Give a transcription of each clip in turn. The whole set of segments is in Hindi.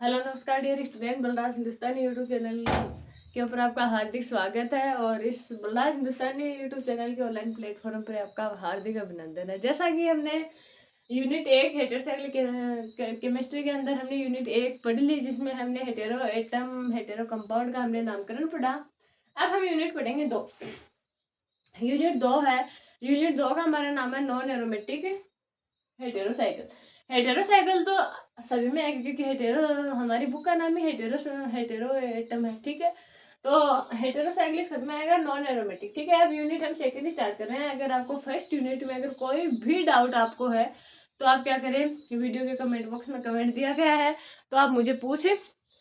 हेलो नमस्कार डियर स्टूडेंट, बलराज हिंदुस्तानी यूट्यूब चैनल के ऊपर आपका हार्दिक स्वागत है। और इस बलराज हिंदुस्तानी यूट्यूब चैनल के ऑनलाइन प्लेटफॉर्म पर आपका हार्दिक अभिनंदन है। जैसा कि हमने यूनिट 1 हेटेरोसाइक्लिक केमिस्ट्री के अंदर हमने यूनिट 1 पढ़ ली, जिसमें हमने हेटेरो एटम हेटेरो कंपाउंड का हमने नामकरण पढ़ा। अब हम यूनिट पढ़ेंगे 2। यूनिट 2 है। यूनिट 2 का हमारा नाम है नॉन एरोमेटिक हेटेरोसाइकिल। हेटेरोसाइकिल तो सभी में है, क्योंकि हेटेरो हमारी बुक का नाम ही हेटेरो एटम है। ठीक है, तो हेटेरोसाइक्लिक सब में आएगा, नॉन एरोमेटिक। ठीक है, अब यूनिट हम सेकंड स्टार्ट कर रहे हैं। अगर आपको फर्स्ट यूनिट में अगर कोई भी डाउट आपको है तो आप क्या करें, वीडियो के कमेंट बॉक्स में कमेंट दिया गया है तो आप मुझे पूछ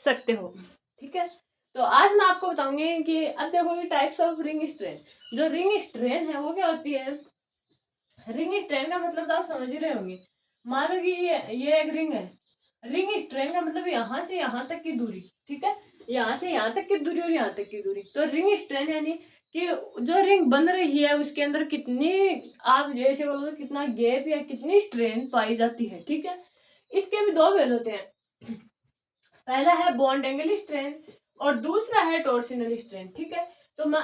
सकते हो। ठीक है, तो आज मैं आपको बताऊंगी कि अब देखो ये टाइप्स ऑफ रिंग स्ट्रेन। जो रिंग स्ट्रेन है वो क्या होती है। रिंग स्ट्रेन का मतलब तो आप समझ ही रहे होंगे। मान लो कि ये एक रिंग है। रिंग स्ट्रेन का मतलब यहाँ से यहाँ तक की दूरी। ठीक है, यहाँ से यहाँ तक की दूरी और यहाँ तक की दूरी। तो रिंग स्ट्रेन यानी कि जो रिंग बन रही है उसके अंदर कितनी, आप जैसे बोलो तो कितना गैप या कितनी स्ट्रेन पाई जाती है। ठीक है, इसके भी दो भेद होते हैं। पहला है बॉन्ड एंगल स्ट्रेन और दूसरा है टॉर्सिनल स्ट्रेन। ठीक है, तो मैं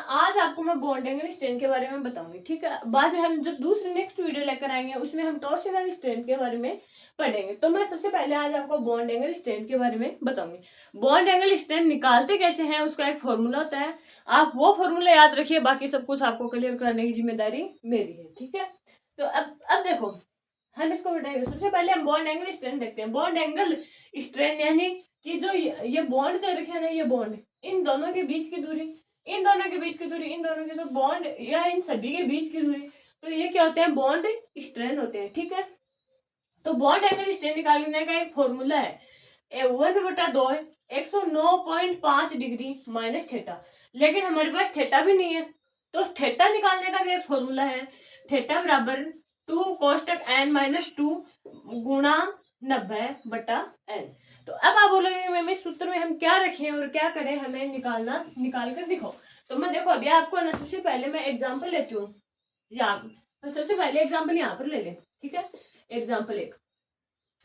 बॉन्ड एंगल स्ट्रेन के बारे में बताऊंगी। ठीक है, बाद में हम जब दूसरी नेक्स्ट वीडियो लेकर आएंगे उसमें हम टॉर्सिनल स्ट्रेन के बारे में पढ़ेंगे। तो मैं सबसे पहले आज आपको बॉन्ड एंगल स्ट्रेन के बारे में बताऊंगी। बॉन्ड एंगल स्ट्रेन निकालते कैसे हैं उसका एक फॉर्मूला होता है। आप वो फॉर्मूला याद रखिए, बाकी सब कुछ आपको क्लियर कराने की जिम्मेदारी मेरी है। ठीक है, तो अब देखो हम इसको बताएंगे। सबसे पहले हम बॉन्ड एंगल स्ट्रेन देखते हैं। बॉन्ड एंगल स्ट्रेन यानी कि जो ये बॉन्ड दे रखे हैं ना, ये बॉन्ड, इन दोनों के बीच की दूरी, इन दोनों के बीच की दूरी, इन दोनों के तो बॉन्ड या इन सभी के बीच की दूरी, तो ये क्या होते हैं, बॉन्ड स्ट्रेन होते हैं। ठीक है, तो बॉन्ड एंगल स्ट्रेन निकालने का एक फॉर्मूला है 1/2 109.5 डिग्री माइनस थीटा। लेकिन हमारे पास थीटा भी नहीं है, तो थीटा निकालने का भी एक फॉर्मूला है। थीटा बराबर 2 कोष्टक n-2 गुणा 90/n। तो अब आप बोलोगे मैम इस सूत्र में हम क्या रखें और क्या करें, हमें निकाल कर दिखाओ। तो मैं देखो अभी आपको ना सबसे पहले मैं एग्जांपल लेती हूँ। यहाँ तो सबसे पहले एग्जांपल यहाँ पर ले लें। ठीक है, एग्जांपल 1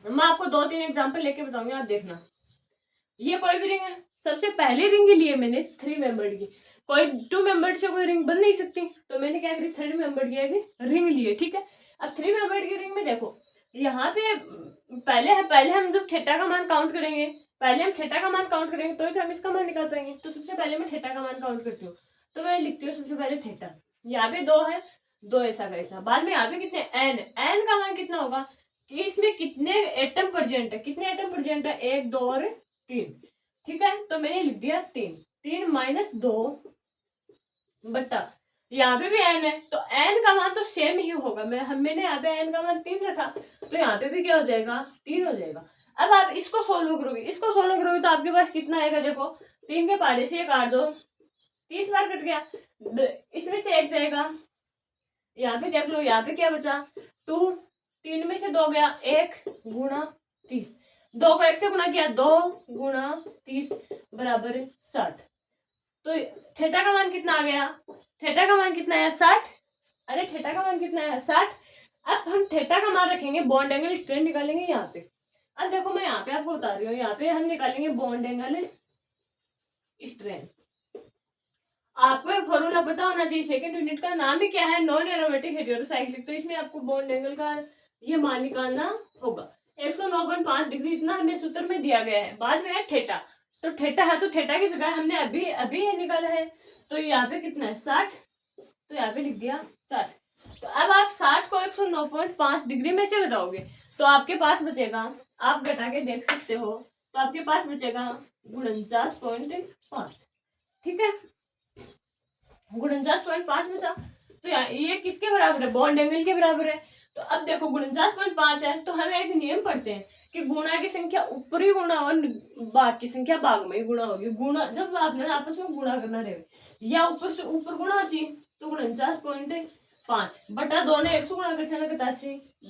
मैं आपको 2-3 एग्जांपल लेके बताऊंगी, आप देखना। ये कोई भी रिंग है। सबसे पहली रिंग के लिए मैंने 3 मेंबर्ड की, कोई 2 मेंबर्ड से कोई रिंग बन नहीं सकती, तो मैंने क्या करी, 3 मेंबर्ड की रिंग लिए। ठीक है, अब 3 मेंबर्ड की रिंग में देखो यहाँ पे पहले हम जब थीटा का मान काउंट करेंगे, तो हम इसका मान निकाल पाएंगे। तो सबसे पहले मैं थीटा का मान काउंट करती हूँ, तो मैं लिखती हूँ सबसे पहले थीटा। यहाँ पे 2 है, 2 ऐसा का ऐसा। बाद में यहाँ पे कितने एन का मान कितना होगा कि इसमें कितने एटम प्रेजेंट है, 1, 2 और 3। ठीक है, तो मैंने लिख दिया 3 माइनस 2 बट्टा यहाँ पे भी एन है, तो एन का मान तो सेम ही होगा। मैंने यहाँ पे एन का मान 3 रखा, तो यहाँ पे भी क्या हो जाएगा, 3 हो जाएगा। अब आप इसको सोल्व करोगे तो आपके पास कितना आएगा, देखो 3 के पारे से 1 काट दो, 30 बार कट गया। इसमें से 1 जाएगा, यहाँ पे देख लो, यहाँ पे क्या बचा 2, 3 में से 2 गया, 1 गुणा 30, 2 को 1 से गुणा किया, 2 गुणा 30 बराबर 60। तो थीटा का मान कितना आ गया, थीटा का मान कितना है 60। अरे थीटा का मान कितना है 60। अब हम थीटा का मान रखेंगे, बॉन्ड एंगल स्ट्रेन निकालेंगे यहाँ पे। अब देखो मैं यहाँ पे आपको बता रही हूँ, यहाँ पे हम निकालेंगे बॉन्ड एंगल स्ट्रेन। आपको एक फॉर्मूला पता होना चाहिए, सेकंड यूनिट का नाम ही क्या है, नॉन एरोमेटिक हेटेरोसाइक्लिक। तो इसमें आपको बॉन्ड एंगल का ये मान निकालना होगा। 109.5 डिग्री इतना हमें सूत्र में दिया गया है। बाद में है थीटा, तो थीटा है, तो थीटा की जगह हमने अभी ये निकाला है, तो यहाँ पे कितना है 60, तो यहाँ पे लिख दिया 60। तो अब आप 60 को 109.5 डिग्री में से घटाओगे तो आपके पास बचेगा, आप घटा के देख सकते हो, तो आपके पास बचेगा 49.5। ठीक है, 49.5 बचा, तो ये किसके बराबर है, बॉन्ड एंगल के बराबर है। तो अब देखो 49.5 है, तो हमें एक नियम पढ़ते हैं कि गुणा की संख्या ऊपरी गुणा और भाग की संख्या भाग में ही गुणा होगी। गुणा जब आपने आपस में गुणा करना रहे या ऊपर से ऊपर गुणा सी, तो 49.5 बटा 2 ने 100 गुणा कर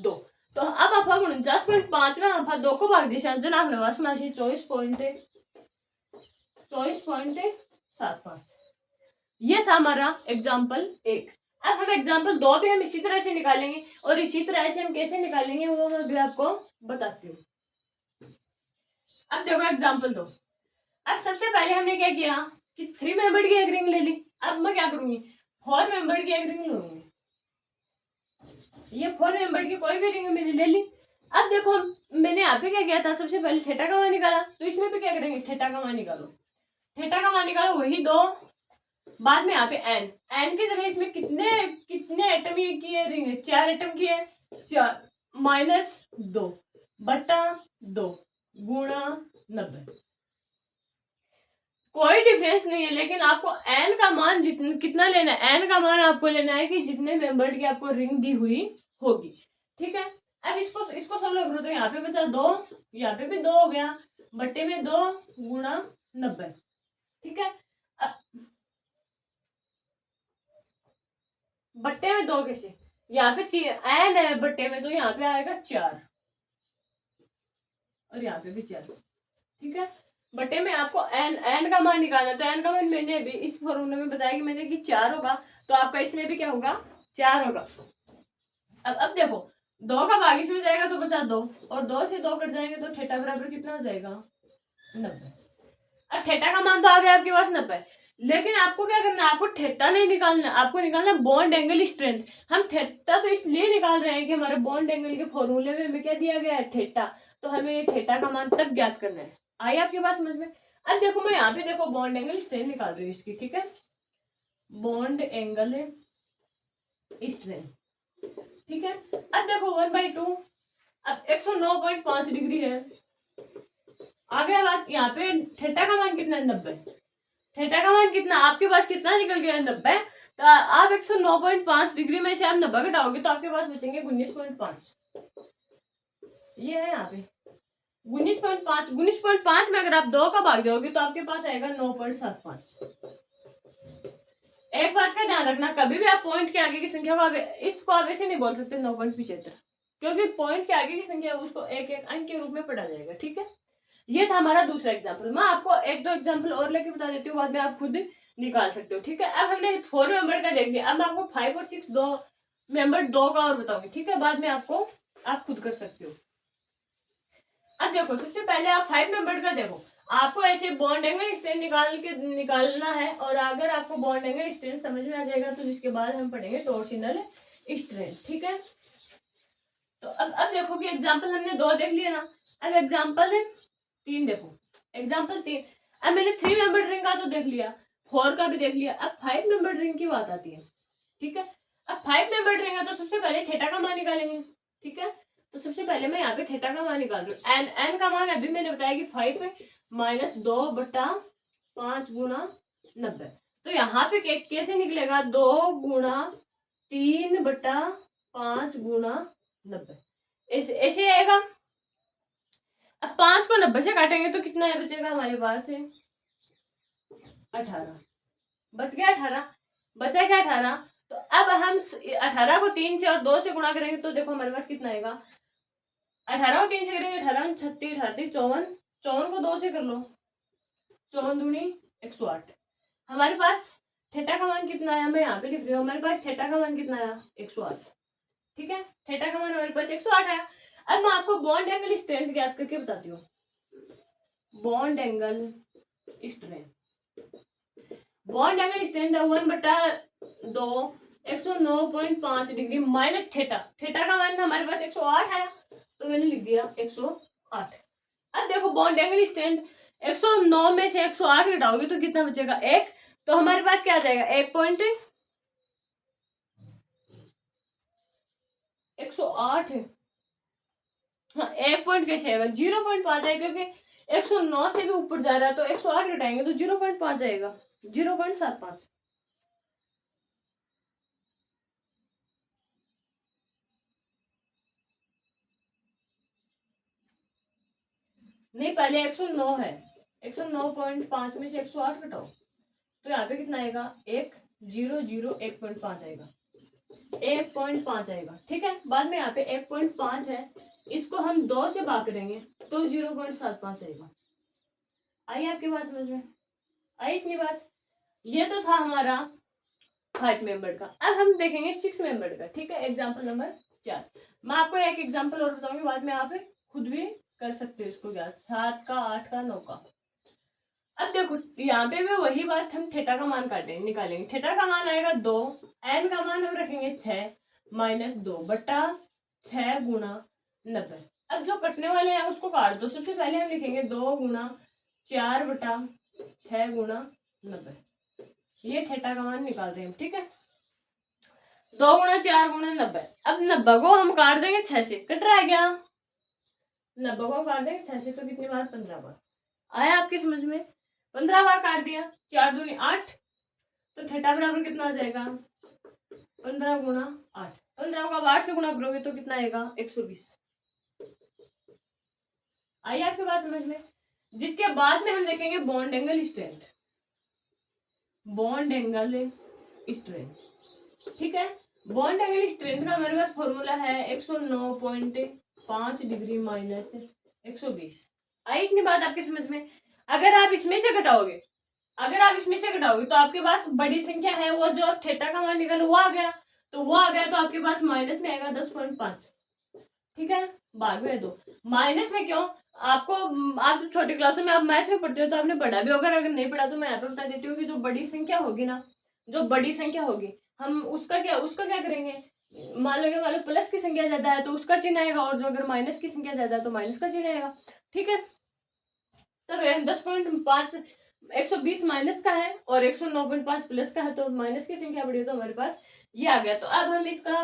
2। तो अब आप 49.5 में आप 2 को भाग दिशा जन आपने पास में 24.75। ये था हमारा एग्जाम्पल 1। अब हम एग्जाम्पल 2 भी हम इसी तरह से निकालेंगे, और इसी तरह से हम कैसे निकालेंगे वो मैं भी आपको बताती हूँ। अब देखो एग्जाम्पल दो। अब सबसे पहले हमने क्या किया कि 3 मेंबर की एक रिंग ले ली। अब मैं क्या करूंगी, 4 मेंबर की एक रिंग लूंगी। ये 4 मेंबर की कोई भी रिंग मैंने ले ली। अब देखो मैंने यहाँ पे क्या किया था, सबसे पहले थीटा का मान निकाला, तो इसमें भी क्या करेंगे, थीटा का मान निकालो। थीटा का मान निकालो वही 2, बाद में यहाँ पे एन, एन की जगह इसमें कितने कितने एटम की रिंग है, 4 एटम की है, 4 -2 बटा 2 गुणा 90। कोई डिफरेंस नहीं है, लेकिन आपको एन का मान कितना लेना है, एन का मान आपको लेना है कि जितने मेंबर की आपको रिंग दी हुई होगी। ठीक है, अब इसको सोल्व करो तो यहाँ पे बचा 2, यहाँ पे भी 2 हो गया, बट्टे में 2 गुणा 90। ठीक है, बट्टे में 2 कैसे, यहाँ पे एन है बट्टे में, तो यहाँ पे आएगा 4 और यहाँ पे भी 4। ठीक है, बटे में आपको एन का मान निकालना है, तो एन का मान मैंने भी इस फॉर्मूले में बताया कि मैंने कि 4 होगा, तो आपका इसमें भी क्या होगा, 4 होगा। अब देखो 2 का भाग इसमें जाएगा तो बचा 2, और 2 से 2 कट जाएंगे तो थीटा बराबर कितना हो जाएगा, 90। अब थीटा का मान तो आ गया आपके पास 90, लेकिन आपको क्या करना है, आपको थीटा नहीं निकालना, आपको निकालना बॉन्ड एंगल स्ट्रेंथ। हम थीटा तो इसलिए निकाल रहे हैं कि हमारे बॉन्ड एंगल के फॉर्मूले में हमें क्या दिया गया है, थीटा, तो हमें ये थीटा का मान तब ज्ञात करना है। आई आपके पास समझ में। अब देखो मैं यहाँ पे देखो बॉन्ड एंगल स्ट्रेंथ निकाल रही हूँ इसकी। ठीक है, बॉन्ड एंगल स्ट्रेंथ। ठीक है, अब देखो 1/2, अब 109.5 डिग्री है। आ गया बात, यहाँ पे थीटा का मान कितना है, 90। थीटा का मान कितना, आपके पास कितना निकल गया, 90। तो आप 109.5 डिग्री में से आप 90 घटाओगे तो आपके पास बचेंगे 19.5। ये है यहाँ पे 19.5। 19.5 में अगर आप 2 का भाग दोगे तो आपके पास आएगा 9.75। एक बात का ध्यान रखना, कभी भी आप पॉइंट के आगे की संख्या को इसको आप ऐसे नहीं बोल सकते 9.75, क्योंकि पॉइंट के आगे की संख्या उसको एक एक अंक के रूप में पढ़ा जाएगा। ठीक है, ये था हमारा दूसरा एग्जाम्पल। मैं आपको 1-2 एग्जाम्पल और लेके बता देती हूँ, बाद में आप खुद निकाल सकते हो। ठीक है, अब हमने 4 मेंबर का देख लिया, अब मैं आपको 5 और 6 2 मेंबर 2 का और बताऊंगी। ठीक है, बाद में आपको आप खुद कर सकते हो। अब देखो सबसे पहले आप 5 मेंबर का देखो, आपको ऐसे बॉन्ड एंगल स्ट्रेंथ निकालना है, और अगर आपको बॉन्ड एंगल स्ट्रेंथ समझ में आ जाएगा तो जिसके बाद हम पढ़ेंगे टॉर्सिनल स्ट्रेंथ। ठीक है, तो अब देखो कि एग्जांपल हमने 2 देख लिया ना, अब एग्जांपल 3 देखो। एग्जांपल 3, अब मैंने 3 मेंबर रिंग का तो देख लिया, 4 का भी देख लिया, अब 5 मेंबर रिंग की बात आती है। ठीक है, अब 5 मेंबर रिंग है तो सबसे पहले थीटा का मान निकालेंगे। ठीक है, तो सबसे पहले मैं यहाँ पे थीटा का मान निकाल रही हूँ। एन का मान अभी मैंने बताया कि 5 है -2 बटा 5 गुणा 90। तो यहाँ पे कैसे निकलेगा, 2 गुणा 3 बटा 5 गुणा 90, ऐसे आएगा। अब 5 को 90 से काटेंगे तो कितना है बचेगा हमारे पास है 18। बच गया 18, बचा क्या 18। तो अब हम 18 को 3 से और 2 से गुणा करेंगे तो देखो हमारे पास कितना आएगा, 18 को 3 से करेंगे 18 36 38 54, 54 को 2 से कर लो, 54 दूनी 108। हमारे पास थीटा का मान कितना आया, मैं यहाँ पे लिख रही हूँ, हमारे पास थीटा का मान कितना आया 108। ठीक है, थीटा का मान हमारे पास 108 आया। अब मैं आपको बॉन्ड एंगल स्ट्रेंथ ज्ञात करके बताती हूँ। Bond angle strength, bond angle strength है 1/2 109.5 डिग्री माइनस थीटा। थीटा का मान हमारे पास 108 आया तो मैंने लिख दिया 108। अब देखो बॉन्ड एंगल स्ट्रेंथ 109 में से 108 घटाओगे तो कितना बचेगा 1, तो हमारे पास क्या आ जाएगा 1.108 है। हाँ 1 पॉइंट कैसे आएगा, 0.5 आएगा, क्योंकि 109 से भी ऊपर जा रहा है तो 108 घटाएंगे तो 0.5 आएगा, 0.75। नहीं पहले 109 है, 109.5 में से 108 घटाओ तो यहाँ पे कितना आएगा 1.5 आएगा, 1.5 आएगा। ठीक है, बाद में यहाँ पे 1.5 है, इसको हम 2 से भाग करेंगे तो 0.75 आएगा। आई आपकी बात समझ में, आई इतनी बात। ये तो था हमारा 5 मेंबर का। अब हम देखेंगे 6 मेंबर का। ठीक है, एग्जाम्पल नंबर 4। मैं आपको एक एग्जाम्पल और बताऊंगी, बाद में आप खुद भी कर सकते हो इसको ज्ञात, 7 का, 8 का, 9 का। अब देखो यहाँ पे भी वही बात, हम थीटा का मान काटेंगे, निकालेंगे। थीटा का मान आएगा 2, एन का मान हम रखेंगे 6 माइनस 2 बटा 6 गुणा 90। अब जो कटने वाले हैं उसको काट दो। सबसे पहले हम लिखेंगे 2 गुणा 4 बटा 6 गुणा 90। ये थीटा का मान निकाल रहे हैं हम, ठीक है। 2 गुणा 4 गुणा 90। अब 90 को हम काट देंगे 6 से, कट रहा है क्या? 90 को काट देंगे 6 से तो कितनी बार? 15 बार। आया आपकी समझ में? 15 बार काट दिया, 4 दूनी 8, तो थीटा बराबर कितना आ जाएगा? 15 गुणा 8। 15 को 8 से गुणा करोगे तो कितना आएगा? 120। आइए आपके बात समझ में। जिसके बाद में हम देखेंगे bond angle strength. Bond angle strength, ठीक है। बॉन्ड एंगल स्ट्रेंथ का हमारे पास फॉर्मूला है 109.5 डिग्री माइनस 120। आई इतनी बात आपकी समझ में? अगर आप इसमें से घटाओगे, तो आपके पास बड़ी संख्या है वो जो अब थीटा का मान निकल वो आ गया, तो आपके पास माइनस में आएगा 10.5, ठीक है। भाग में 2, माइनस में क्यों? आपको, आप जब छोटी क्लासों में आप मैथ में पढ़ते हो तो आपने पढ़ा भी होगा, अगर नहीं पढ़ा तो मैं यहाँ पे बता देती हूँ कि जो बड़ी संख्या होगी ना, हम उसका क्या करेंगे? मान लो प्लस की संख्या ज्यादा है तो उसका चिन्ह आएगा, और जो अगर माइनस की संख्या ज्यादा है तो माइनस का चिन्ह आएगा, ठीक है। तो 10.5 120 माइनस का है और 109.5 प्लस का है, तो माइनस की संख्या बढ़ी तो हमारे पास ये आ गया। तो अब हम इसका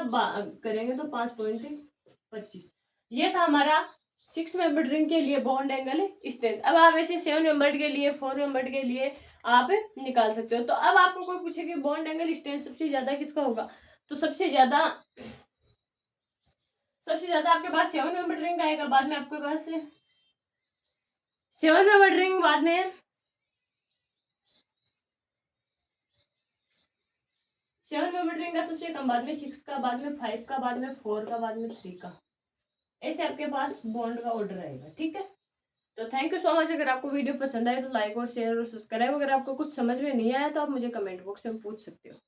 करेंगे तो 5.25। ये था हमारा 6 मेंबर रिंग के लिए बॉन्ड एंगल स्ट्रेंथ। अब आप ऐसे 7 मेंबर के लिए, 4 मेंबर के लिए आप निकाल सकते हो। तो अब आपको कोई पूछे कि बॉन्ड एंगल स्ट्रेंथ सबसे ज्यादा किसका होगा, तो सबसे ज्यादा आपके पास 7 मेंबर रिंग आएगा। बाद में आपके पास 7 मेंबर रिंग, बाद में 7 मेंबर रिंग का सबसे कम, बाद में 6 का, बाद में 5 का, बाद में 4 का, बाद में 3 का। ऐसे आपके पास बॉन्ड का ऑर्डर आएगा, ठीक है। तो थैंक यू सो मच। अगर आपको वीडियो पसंद आए तो लाइक और शेयर और सब्सक्राइब। अगर आपको कुछ समझ में नहीं आया तो आप मुझे कमेंट बॉक्स में पूछ सकते हो।